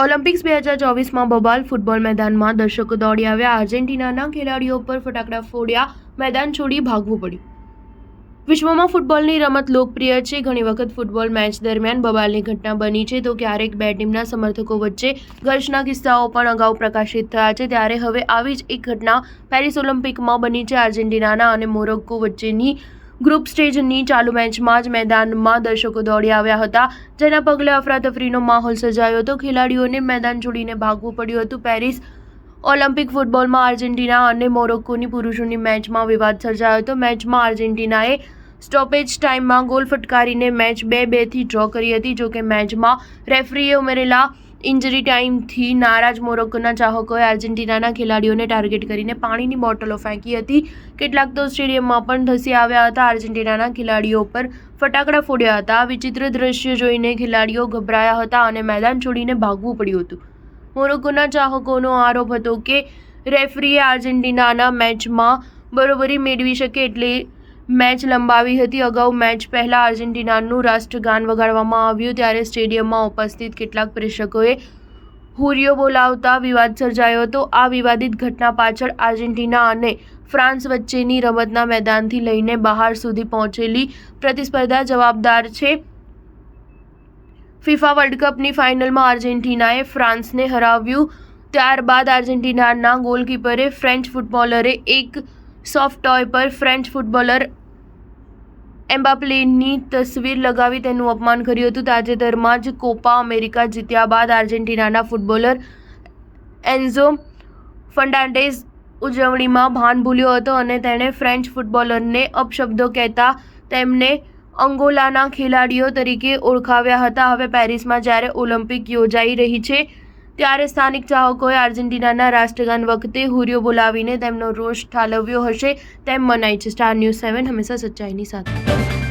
Olympics 2024માં બબાલ football મેદાનમાં દર્શકો દોડી આવ્યા. આર્જેન્ટિનાના ખેલાડીઓ પર ફટાકડા ફોડ્યા, મેદાન છોડી ભાગવું પડ્યું. વિશ્વમાં ફૂટબોલની રમત લોકપ્રિય છે. ઘણી વખત ફૂટબોલ મેચ દરમિયાન બબાલની ઘટના બની છે, તો ક્યારેક બે ટીમના સમર્થકો વચ્ચે ઘર્ષણના કિસ્સાઓ પણ અગાઉ પ્રકાશિત થયા છે. ત્યારે હવે આવી જ એક ઘટના પેરિસ ઓલિમ્પિકમાં બની છે. આર્જેન્ટિના અને મોરોક્કો વચ્ચેની ગ્રુપ સ્ટેજની ચાલુ મેચમાં જ મેદાનમાં દર્શકો દોડી આવ્યા હતા, જેના પગલે અફરાતફરીનો માહોલ સર્જાયો હતો. ખેલાડીઓને મેદાન છોડીને ભાગવું પડ્યું હતું. પેરિસ ઓલિમ્પિક ફૂટબોલમાં આર્જેન્ટિના અને મોરોક્કોની પુરુષોની મેચમાં વિવાદ સર્જાયો હતો. મેચમાં આર્જેન્ટિનાએ સ્ટોપેજ ટાઈમમાં ગોલ ફટકારીને મેચ 2-2થી ડ્રો કરી હતી. જોકે મેચમાં રેફરીએ ઉમેરેલા ઇન્જરી ટાઈમથી નારાજ મોરોક્કોના ચાહકોએ આર્જેન્ટિનાના ખેલાડીઓને ટાર્ગેટ કરીને પાણીની બોટલો ફેંકી હતી. કેટલાક તો સ્ટેડિયમમાં પણ ધસી આવ્યા હતા. આર્જેન્ટિનાના ખેલાડીઓ પર ફટાકડા ફોડ્યા હતા. આ વિચિત્ર દ્રશ્ય જોઈને ખેલાડીઓ ગભરાયા હતા અને મેદાન છોડીને ભાગવું પડ્યું હતું. મોરોક્કોના ચાહકોનો આરોપ હતો કે રેફરીએ આર્જેન્ટિનાના મેચમાં બરોબરી મેળવી શકે એટલે મેચ લંબાવી હતી. અગાઉ મેચ પહેલા આર્જેન્ટિનાનું રાષ્ટ્રગાન વગાડવામાં આવ્યું, ત્યારે સ્ટેડિયમમાં ઉપસ્થિત કેટલાક પ્રેક્ષકોએ હુરિયો બોલાવતા વિવાદ સર્જાયો હતો. આ વિવાદિત ઘટના પાછળ આર્જેન્ટિના અને ફ્રાન્સ વચ્ચેની રમતના મેદાનથી લઈને બહાર સુધી પહોંચેલી પ્રતિસ્પર્ધા જવાબદાર છે. ફિફા વર્લ્ડ કપની ફાઇનલમાં આર્જેન્ટિનાએ ફ્રાન્સને હરાવ્યું. ત્યારબાદ આર્જેન્ટિનાના ગોલકીપરે ફ્રેન્ચ ફૂટબોલરે એક સોફ્ટ ટોય પર ફ્રેન્ચ ફૂટબોલર એમ્બાપ્પેની તસવીર લગાવી તેનું અપમાન કર્યું હતું. તાજેતરમાં જ કોપા અમેરિકા જીત્યા બાદ આર્જેન્ટિનાના ફૂટબોલર એન્ઝો ફર્નાન્ડેઝ ઉજવણીમાં ભાન ભૂલ્યો હતો અને તેણે ફ્રેન્ચ ફૂટબોલરને અપશબ્દો કહેતા તેમને અંગોલાના ખેલાડીઓ તરીકે ઓળખાવ્યા હતા. હવે પેરિસમાં જ્યારે ઓલિમ્પિક યોજાઈ રહી છે, ત્યારે સ્થાનિક ચાહકોએ આર્જેન્ટિનાના રાષ્ટ્રગાન વખતે હુરિયો બોલાવીને તેમનો રોષ ઠાલવ્યો હશે તેમ મનાય છે. સ્ટાર ન્યૂઝ 7 હંમેશા સચ્ચાઈની સાથે.